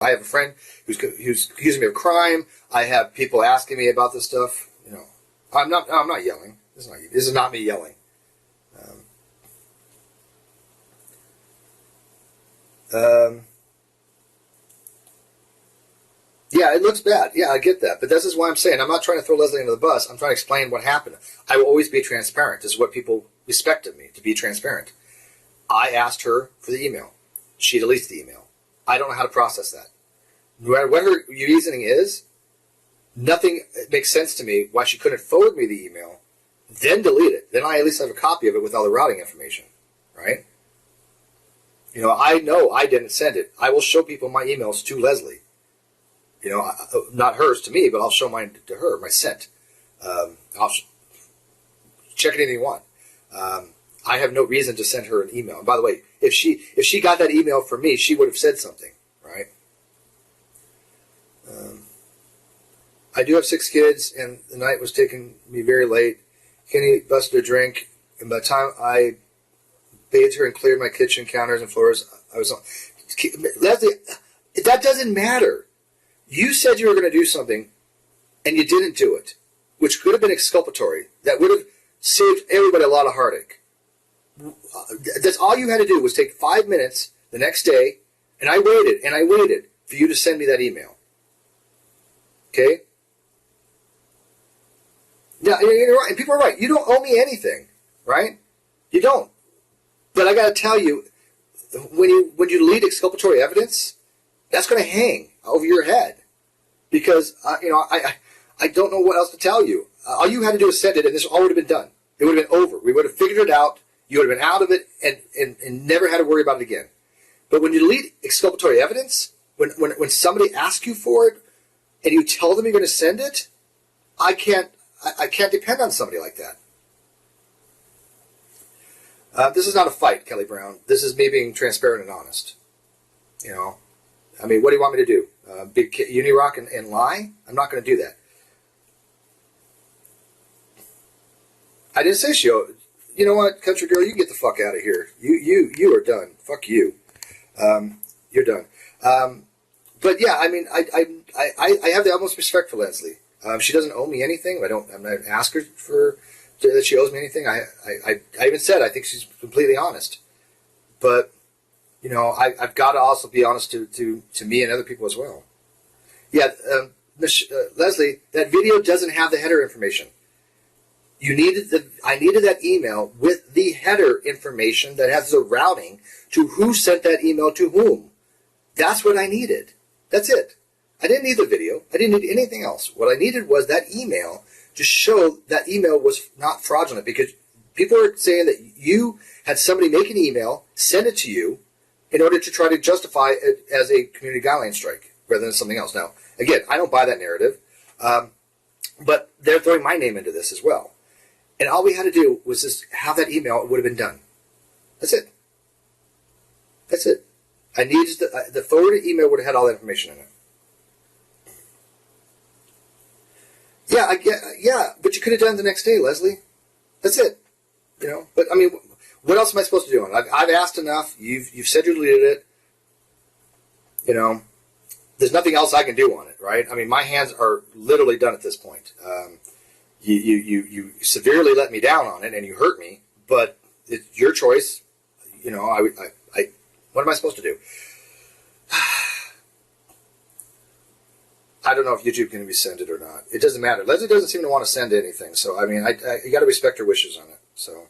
I have a friend who's accusing me of crime. I have people asking me about this stuff. I'm not yelling. This is not me yelling. Yeah, it looks bad. Yeah, I get that. But this is why I'm saying I'm not trying to throw Leslie under the bus. I'm trying to explain what happened. I will always be transparent. This is what people expect of me, to be transparent. I asked her for the email. She deletes the email. I don't know how to process that. No matter what her reasoning is, nothing makes sense to me why she couldn't forward me the email, then delete it. Then I at least have a copy of it with all the routing information, right? I know I didn't send it. I will show people my emails to Leslie. Not hers to me, but I'll show mine to her, my sent. I'll check anything you want. I have no reason to send her an email. And by the way, if she got that email from me, she would have said something, right? I do have 6 kids, and the night was taking me very late. Kenny busted a drink, and by the time I bathed her and cleared my kitchen counters and floors, I was on. Leslie, that doesn't matter. You said you were going to do something, and you didn't do it, which could have been exculpatory. That would have saved everybody a lot of heartache. That's all you had to do was take 5 minutes the next day, and I waited for you to send me that email. Okay? Yeah, you're right. And people are right. You don't owe me anything, right? You don't. But I got to tell you, when you delete exculpatory evidence, that's going to hang over your head, because I don't know what else to tell you. All you had to do is send it, and this all would have been done. It would have been over. We would have figured it out. You would have been out of it and never had to worry about it again. But when you delete exculpatory evidence, when somebody asks you for it and you tell them you're going to send it, I can't depend on somebody like that. This is not a fight, Kelly Brown. This is me being transparent and honest. What do you want me to do? Big unirock and lie? I'm not going to do that. I didn't say you know what, country girl, you can get the fuck out of here. You are done. Fuck you. You're done. But yeah, I have the utmost respect for Leslie. She doesn't owe me anything. I'm not ask her that she owes me anything. I even said I think she's completely honest. But I've got to also be honest to me and other people as well. Yeah, Leslie, that video doesn't have the header information. I needed that email with the header information that has the routing to who sent that email to whom. That's what I needed. That's it. I didn't need the video. I didn't need anything else. What I needed was that email to show that email was not fraudulent, because people are saying that you had somebody make an email, send it to you, in order to try to justify it as a community guideline strike rather than something else. Now, again, I don't buy that narrative, but they're throwing my name into this as well. And all we had to do was just have that email. It would have been done. That's it. That's it. I needed the forwarded email would have had all that information in it. Yeah, but you could have done it the next day, Leslie. That's it. But what else am I supposed to do? I've asked enough. You've said you deleted it. There's nothing else I can do on it, right? My hands are literally done at this point. You severely let me down on it, and you hurt me. But it's your choice. What am I supposed to do? I don't know if YouTube can resend it or not. It doesn't matter. Leslie doesn't seem to want to send anything. So, you got to respect her wishes on it. So,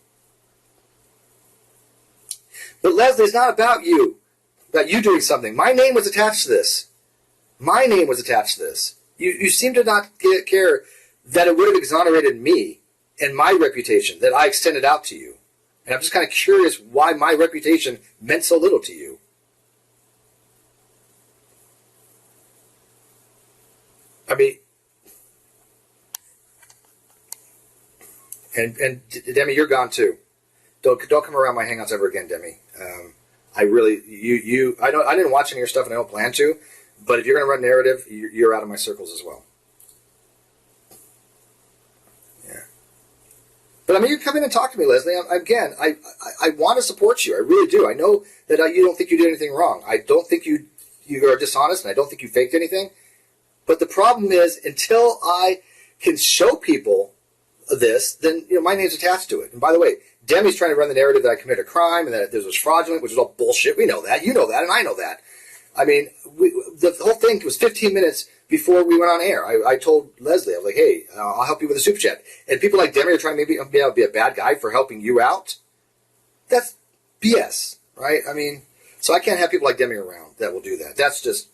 but Leslie, it's not about you doing something. My name was attached to this. You seem to not care that it would have exonerated me and my reputation that I extended out to you. And I'm just kind of curious why my reputation meant so little to you. And Demi, you're gone too. Don't come around my hangouts ever again, Demi. I didn't watch any of your stuff, and I don't plan to. But if you're going to run narrative, you're out of my circles as well. Yeah. But you come in and talk to me, Leslie. I want to support you. I really do. I know that you don't think you did anything wrong. I don't think you you are dishonest, and I don't think you faked anything. But the problem is, until I can show people this, then my name's attached to it. And by the way, Demi's trying to run the narrative that I committed a crime and that this was fraudulent, which is all bullshit. We know that. You know that, and I know that. I mean, the whole thing was 15 minutes before we went on air. I told Leslie, I was like, hey, I'll help you with a super chat. And people like Demi are trying to maybe be a bad guy for helping you out. That's BS, right? I mean, so I can't have people like Demi around that will do that. That's just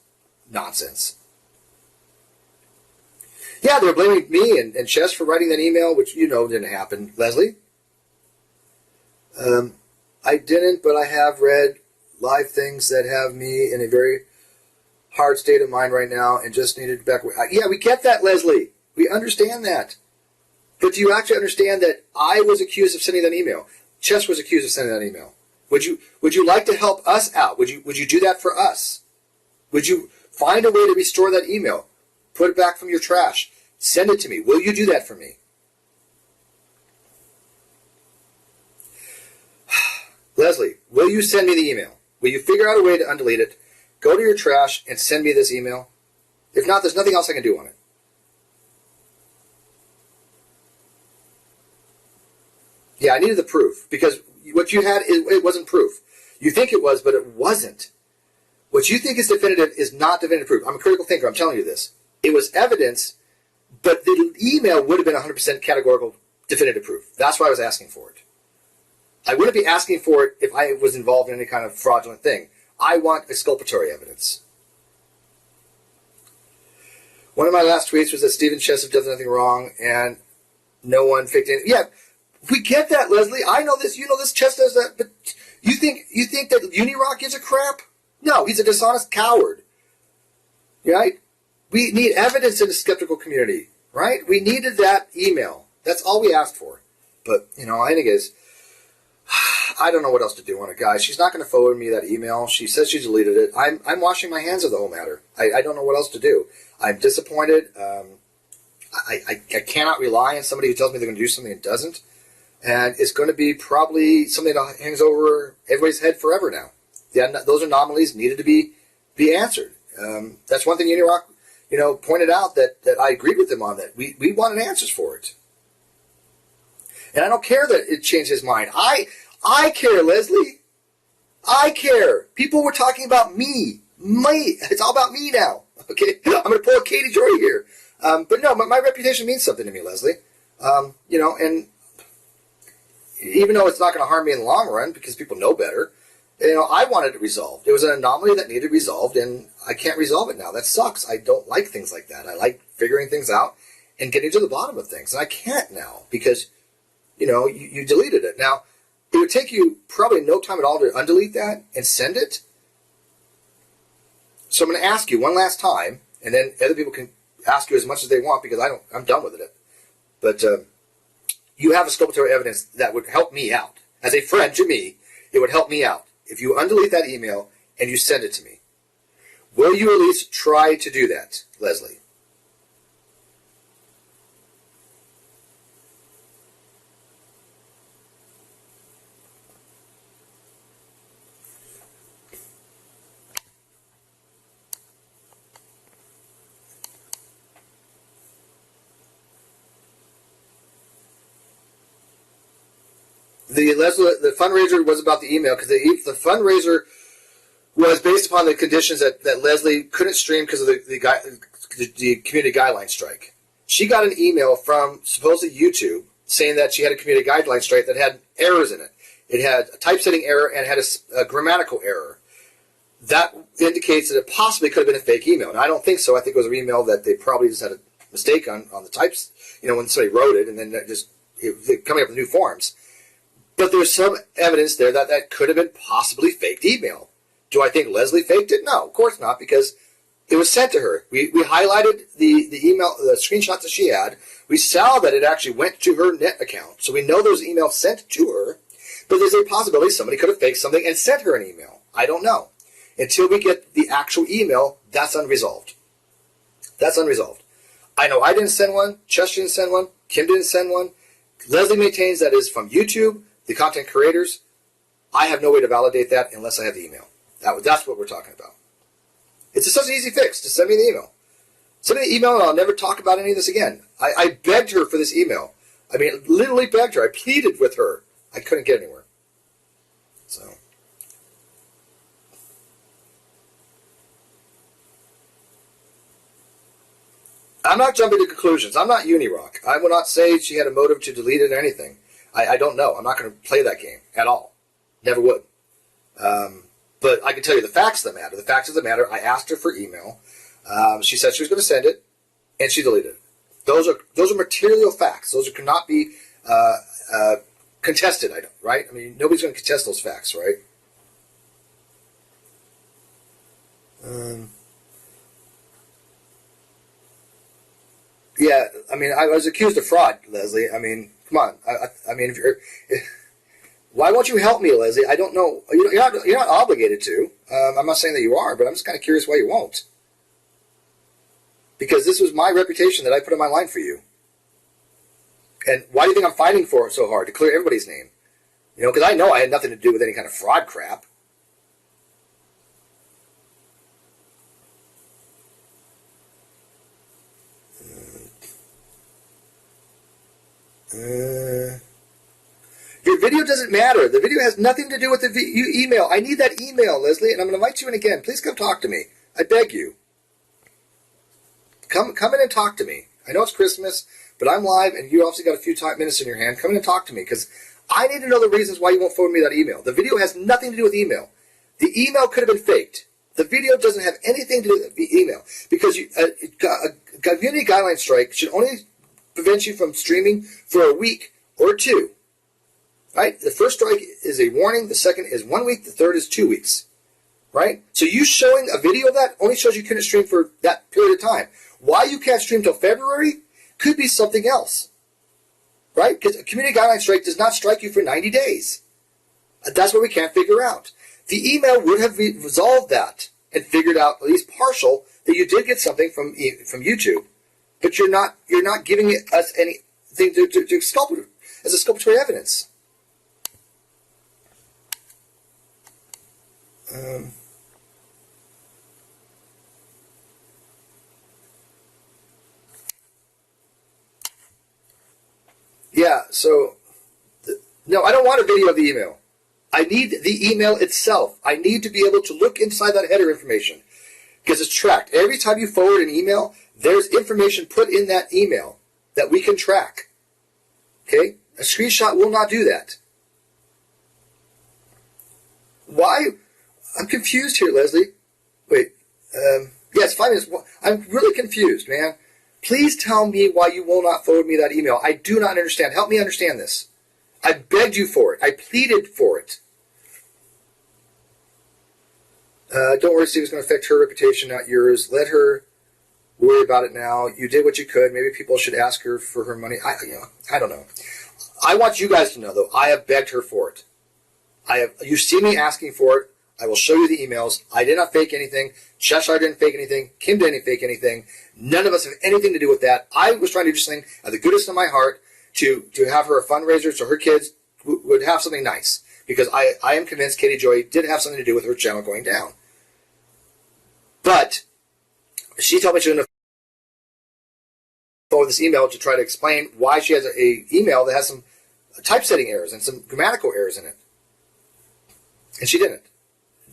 nonsense. Yeah, they were blaming me and Chess for writing that email, which didn't happen, Leslie. I didn't, but I have read live things that have me in a very hard state of mind right now and just needed back. Yeah, we get that, Leslie. We understand that. But do you actually understand that I was accused of sending that email? Chess was accused of sending that email. Would you like to help us out? Would you do that for us? Would you find a way to restore that email? Put it back from your trash. Send it to me. Will you do that for me? Leslie, will you send me the email? Will you figure out a way to undelete it, go to your trash, and send me this email? If not, there's nothing else I can do on it. Yeah, I needed the proof, because what you had, it wasn't proof. You think it was, but it wasn't. What you think is definitive is not definitive proof. I'm a critical thinker. I'm telling you this. It was evidence, but the email would have been 100% categorical definitive proof. That's why I was asking for it. I wouldn't be asking for it if I was involved in any kind of fraudulent thing. I want exculpatory evidence. One of my last tweets was that Stephen Chesif does nothing wrong and no one faked anything. Yeah, we get that, Leslie. I know this. You know this. Chess does that. But you think that Unirock gives a crap? No, he's a dishonest coward. Right? We need evidence in the skeptical community. Right? We needed that email. That's all we asked for. But, I think it's... I don't know what else to do on it, guys. She's not going to forward me that email. She says she deleted it. I'm washing my hands of the whole matter. I don't know what else to do. I'm disappointed. I cannot rely on somebody who tells me they're going to do something and doesn't. And it's going to be probably something that hangs over everybody's head forever now. Those anomalies needed to be answered. That's one thing Unirock, pointed out that I agreed with him on that. We wanted answers for it. And I don't care that it changed his mind. I care, Leslie. I care. People were talking about me. It's all about me now. Okay? I'm going to pull a Katie Joy here. But no, my reputation means something to me, Leslie. And even though it's not going to harm me in the long run because people know better, I wanted it resolved. It was an anomaly that needed resolved, and I can't resolve it now. That sucks. I don't like things like that. I like figuring things out and getting to the bottom of things. And I can't now because, you deleted it. Now, it would take you probably no time at all to undelete that and send it. So I'm going to ask you one last time, and then other people can ask you as much as they want because I'm done with it. But you have exculpatory evidence that would help me out. As a friend to me, it would help me out. If you undelete that email and you send it to me, will you at least try to do that, Leslie? The fundraiser was about the email because the fundraiser was based upon the conditions that Leslie couldn't stream because of the community guideline strike. She got an email from supposedly YouTube saying that she had a community guideline strike that had errors in it. It had a typesetting error and had a grammatical error. That indicates that it possibly could have been a fake email. And I don't think so. I think it was an email that they probably just had a mistake on the types, when somebody wrote it and then coming up with new forms. But there's some evidence there that could have been possibly faked email. Do I think Leslie faked it? No, of course not, because it was sent to her. We highlighted the email, the screenshots that she had. We saw that it actually went to her net account. So we know those emails sent to her. But there's a possibility somebody could have faked something and sent her an email. I don't know. Until we get the actual email, that's unresolved. That's unresolved. I know I didn't send one. Chess didn't send one. Kim didn't send one. Leslie maintains that is from YouTube. The content creators, I have no way to validate that unless I have the email. That's what we're talking about. It's such an easy fix. Just send me the email. Send me the email and I'll never talk about any of this again. I begged her for this email. I mean, literally begged her. I pleaded with her. I couldn't get anywhere. So. I'm not jumping to conclusions. I'm not Unirock. I will not say she had a motive to delete it or anything. I don't know. I'm not going to play that game at all. Never would. But I can tell you the facts of the matter. The facts of the matter, I asked her for email. She said she was going to send it, and she deleted it. Those are material facts. Those cannot be contested, right? I mean, nobody's going to contest those facts, right? Yeah, I mean, I was accused of fraud, Leslie. I mean, come on. I mean, why won't you help me, Leslie? I don't know. You're not obligated to. I'm not saying that you are, but I'm just kind of curious why you won't. Because this was my reputation that I put on my line for you. And why do you think I'm fighting for it so hard to clear everybody's name? You know, because I know I had nothing to do with any kind of fraud crap. Your video doesn't matter. The video has nothing to do with the email. I need that email, Leslie, and I'm going to invite you in again. Please come talk to me. I beg you. Come in and talk to me. I know it's Christmas, but I'm live, and you obviously got a few minutes in your hand. Come in and talk to me, because I need to know the reasons why you won't forward me that email. The video has nothing to do with email. The email could have been faked. The video doesn't have anything to do with the email, because a community guideline strike should only prevent you from streaming for a week or two. Right? The first strike is a warning. The second is 1 week. The third is 2 weeks. Right? So you showing a video of that only shows you couldn't stream for that period of time. Why you can't stream till February could be something else. Right? Because a community guideline strike does not strike you for 90 days. That's what we can't figure out. The email would have resolved that and figured out, at least partial, that you did get something from YouTube. But you're not giving us anything to exculpate as exculpatory evidence. Yeah, so no, I don't want a video of the email. I need the email itself. I need to be able to look inside that header information because it's tracked. Every time you forward an email, there's information put in that email that we can track. Okay? A screenshot will not do that. Why? I'm confused here, Leslie. Wait. Yes, 5 minutes. I'm really confused, man. Please tell me why you will not forward me that email. I do not understand. Help me understand this. I begged you for it. I pleaded for it. Don't worry, Steve. It's going to affect her reputation, not yours. Let her worry about it now. You did what you could. Maybe people should ask her for her money. I don't know. I want you guys to know, though, I have begged her for it. You see me asking for it. I will show you the emails. I did not fake anything. Cheshire didn't fake anything. Kim didn't fake anything. None of us have anything to do with that. I was trying to do something out of the goodness of my heart to have her a fundraiser so her kids would have something nice. Because I am convinced Katie Joy did have something to do with her channel going down. But she told me she wouldn't forward this email to try to explain why she has a email that has some typesetting errors and some grammatical errors in it. And she didn't.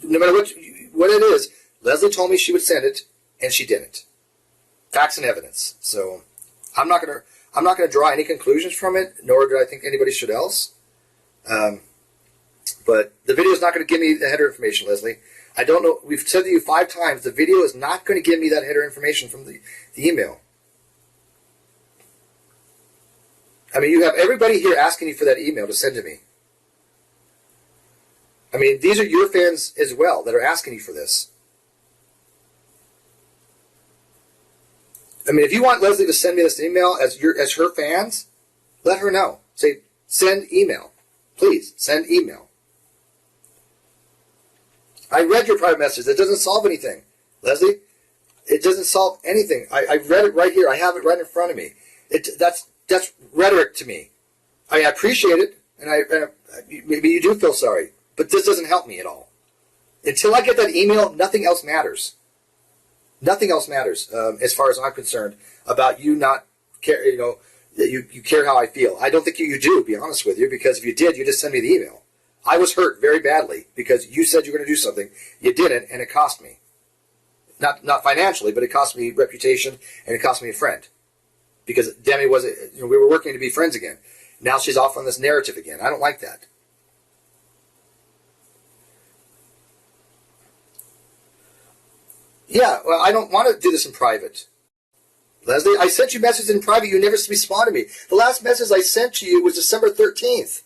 No matter what it is, Leslie told me she would send it, and she didn't. Facts and evidence. So I'm not gonna draw any conclusions from it, nor do I think anybody should else. But the video is not going to give me the header information, Leslie. I don't know. We've said to you 5 times. The video is not going to give me that header information from the email. I mean, you have everybody here asking you for that email to send to me. I mean, these are your fans as well that are asking you for this. I mean, if you want Leslie to send me this email as her fans, let her know. Say, send email. Please, send email. I read your private message. That doesn't solve anything. Leslie, it doesn't solve anything. I read it right here. I have it right in front of me. That's rhetoric to me. I mean, I appreciate it, and maybe you do feel sorry. But this doesn't help me at all. Until I get that email, nothing else matters. Nothing else matters as far as I'm concerned about you not care. That you care how I feel. I don't think you do. To be honest with you, because if you did, you just send me the email. I was hurt very badly because you said you were going to do something, you didn't, and it cost me. Not financially, but it cost me reputation and it cost me a friend. Because Demi was, we were working to be friends again. Now she's off on this narrative again. I don't like that. Yeah, well, I don't want to do this in private. Leslie, I sent you messages in private. You never responded to me. The last message I sent to you was December 13th.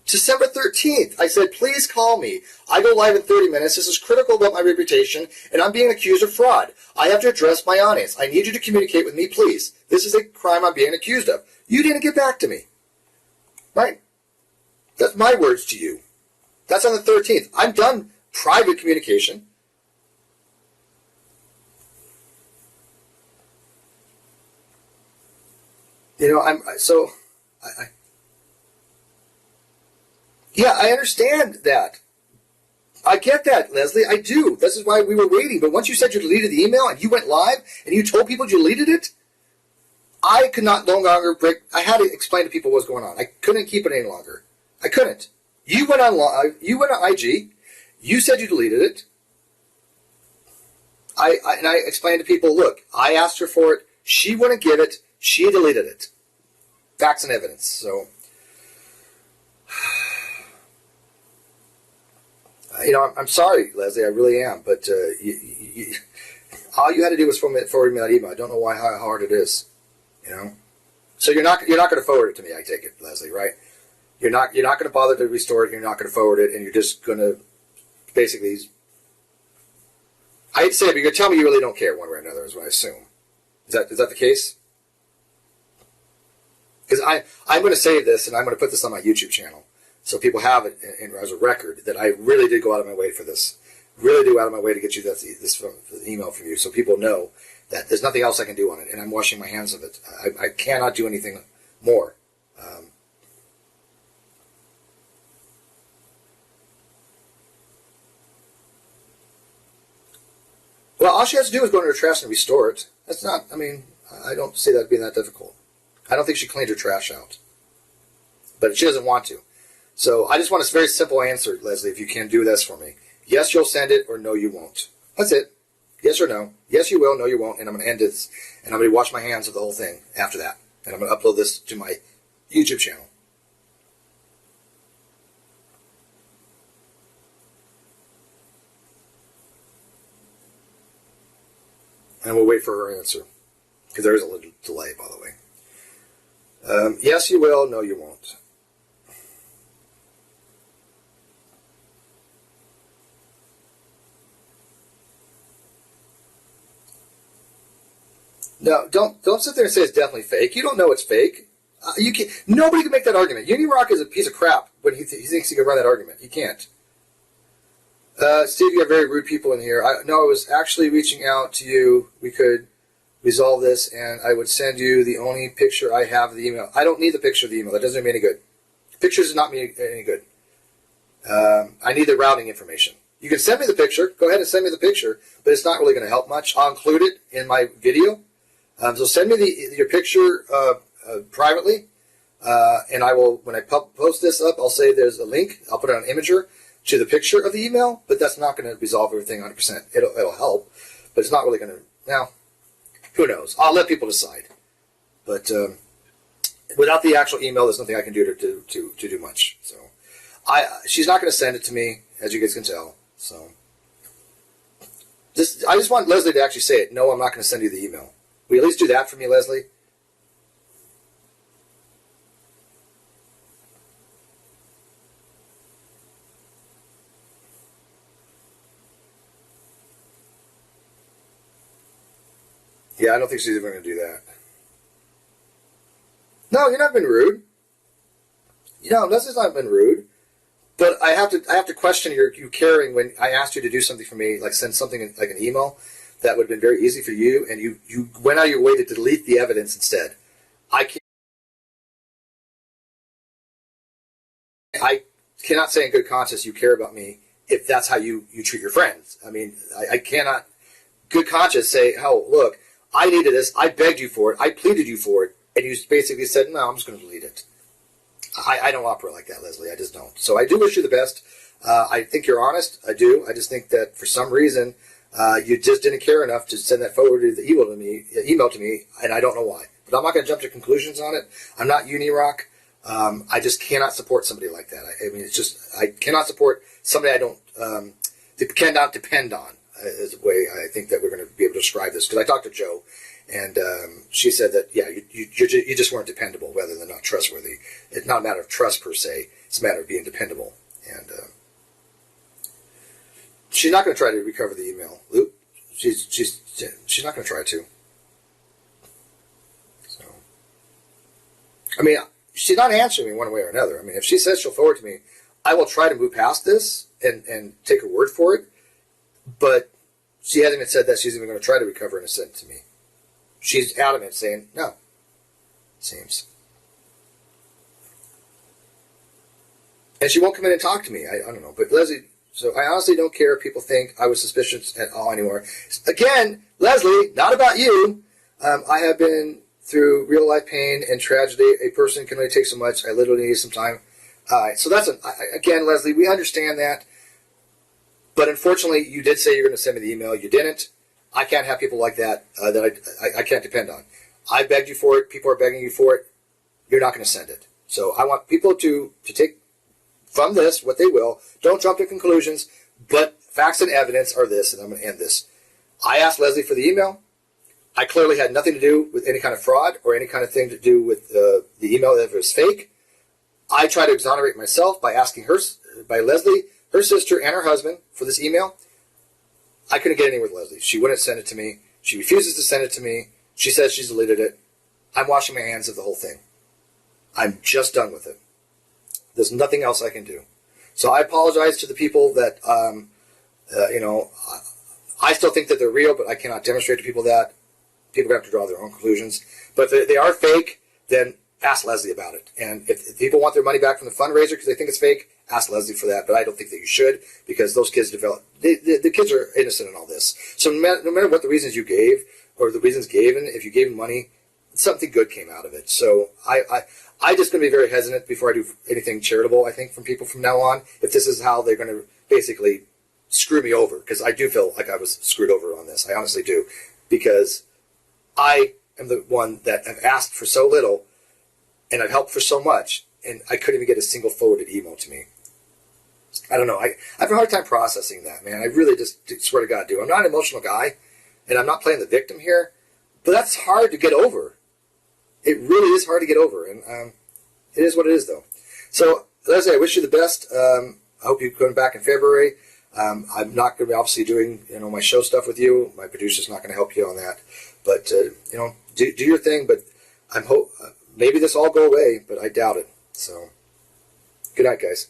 December 13th. I said, please call me. I go live in 30 minutes. This is critical about my reputation, and I'm being accused of fraud. I have to address my audience. I need you to communicate with me, please. This is a crime I'm being accused of. You didn't get back to me. Right? That's my words to you. That's on the 13th. I'm done private communication. Yeah, I understand that. I get that, Leslie. I do. This is why we were waiting. But once you said you deleted the email and you went live and you told people you deleted it, I could not no longer break. I had to explain to people what was going on. I couldn't keep it any longer. I couldn't. You went on live. You went on IG. You said you deleted it. And I explained to people, look, I asked her for it. She wouldn't give it. She deleted it. Facts and evidence. So, I'm sorry, Leslie. I really am. But all you had to do was forward me that email. I don't know how hard it is. So you're not going to forward it to me. I take it, Leslie, right? You're not going to bother to restore it. You're not going to forward it, and you're just going to basically. I hate to say it, but you're going to tell me you really don't care one way or another, is what I assume. Is that the case? Because I'm going to save this, and I'm going to put this on my YouTube channel, so people have it as a record that I really did go out of my way for this. Really do out of my way to get you this email from you, so people know that there's nothing else I can do on it, and I'm washing my hands of it. I cannot do anything more. Well, all she has to do is go into her trash and restore it. That's not, I don't see that being that difficult. I don't think she cleaned her trash out. But she doesn't want to. So I just want a very simple answer, Leslie, if you can do this for me. Yes, you'll send it, or no, you won't. That's it. Yes or no. Yes, you will. No, you won't. And I'm going to end this. And I'm going to wash my hands of the whole thing after that. And I'm going to upload this to my YouTube channel. And we'll wait for her answer. Because there is a little delay, by the way. Yes, you will. No, you won't. No, don't sit there and say it's definitely fake. You don't know it's fake. Nobody can make that argument. Unirock is a piece of crap when he thinks he can run that argument. He can't. Steve, you have very rude people in here. I was actually reaching out to you. We could resolve this, and I would send you the only picture I have of the email. I don't need the picture of the email. That doesn't do me any good. Pictures does not mean any good. I need the routing information. You can send me the picture. Go ahead and send me the picture, but it's not really going to help much. I'll include it in my video. So send me your picture privately, and I will, when I post this up, I'll say there's a link. I'll put it on Imager to the picture of the email, but that's not going to resolve everything 100%. It'll help, but it's not really going to. Now, who knows? I'll let people decide. But without the actual email, there's nothing I can do to do much. So she's not going to send it to me, as you guys can tell. So I just want Leslie to actually say it. No, I'm not going to send you the email. Will you at least do that for me, Leslie? Yeah, I don't think she's even going to do that. No, you're not being rude. Leslie's not been rude. But I have to question your caring when I asked you to do something for me, like send something like an email. That would have been very easy for you, and you went out of your way to delete the evidence instead. I cannot say in good conscience you care about me if that's how you treat your friends. I cannot good conscience say, oh, look, I needed this. I begged you for it. I pleaded you for it. And you basically said, no, I'm just going to delete it. I don't operate like that, Leslie. I just don't. So I do wish you the best. I think you're honest. I do. I just think that for some reason, you just didn't care enough to send that forwarded email to me, and I don't know why. But I'm not going to jump to conclusions on it. I'm not Unirock. I just cannot support somebody like that. I mean, it's just, I cannot support somebody I don't, cannot depend on, is the way I think that we're going to be able to describe this. Because I talked to Jo, and she said that, yeah, you just weren't dependable rather than not trustworthy. It's not a matter of trust per se. It's a matter of being dependable. And she's not going to try to recover the email, Luke. She's not going to try to. So, I mean, she's not answering me one way or another. I mean, if she says she'll forward to me, I will try to move past this and take her word for it. But she hasn't even said that she's even going to try to recover and send it to me. She's adamant, saying no. Seems. And she won't come in and talk to me. I don't know. But Leslie, so I honestly don't care if people think I was suspicious at all anymore. Again, Leslie, not about you. I have been through real life pain and tragedy. A person can only take so much. I literally need some time. So that's again, Leslie, we understand that. But unfortunately, you did say you're going to send me the email. You didn't. I can't have people like that I can't depend on. I begged you for it. People are begging you for it. You're not going to send it. So I want people to take from this what they will. Don't jump to conclusions. But facts and evidence are this, and I'm going to end this. I asked Leslie for the email. I clearly had nothing to do with any kind of fraud or any kind of thing to do with the email that was fake. I tried to exonerate myself by asking by Leslie, her sister, and her husband for this email. I couldn't get anywhere with Leslie. She wouldn't send it to me. She refuses to send it to me. She says she's deleted it. I'm washing my hands of the whole thing. I'm just done with it. There's nothing else I can do. So I apologize to the people that, I still think that they're real, but I cannot demonstrate to people that. People have to draw their own conclusions. But if they are fake, then ask Leslie about it. And if people want their money back from the fundraiser because they think it's fake, ask Leslie for that. But I don't think that you should, because those kids the kids are innocent in all this. So no matter what the reasons you gave or the reasons given, if you gave them money, something good came out of it. So I just going to be very hesitant before I do anything charitable, I think, from people from now on, if this is how they're going to basically screw me over, because I do feel like I was screwed over on this. I honestly do, because I am the one that have asked for so little and I've helped for so much, and I couldn't even get a single forwarded email to me. I don't know. I have a hard time processing that, man. I really just swear to God do. I'm not an emotional guy, and I'm not playing the victim here, but that's hard to get over. It really is hard to get over, and it is what it is, though. So, Leslie, I wish you the best. I hope you come back in February. I'm not going to be obviously doing my show stuff with you. My producer's not going to help you on that, but do your thing. But maybe this all go away, but I doubt it. So, good night, guys.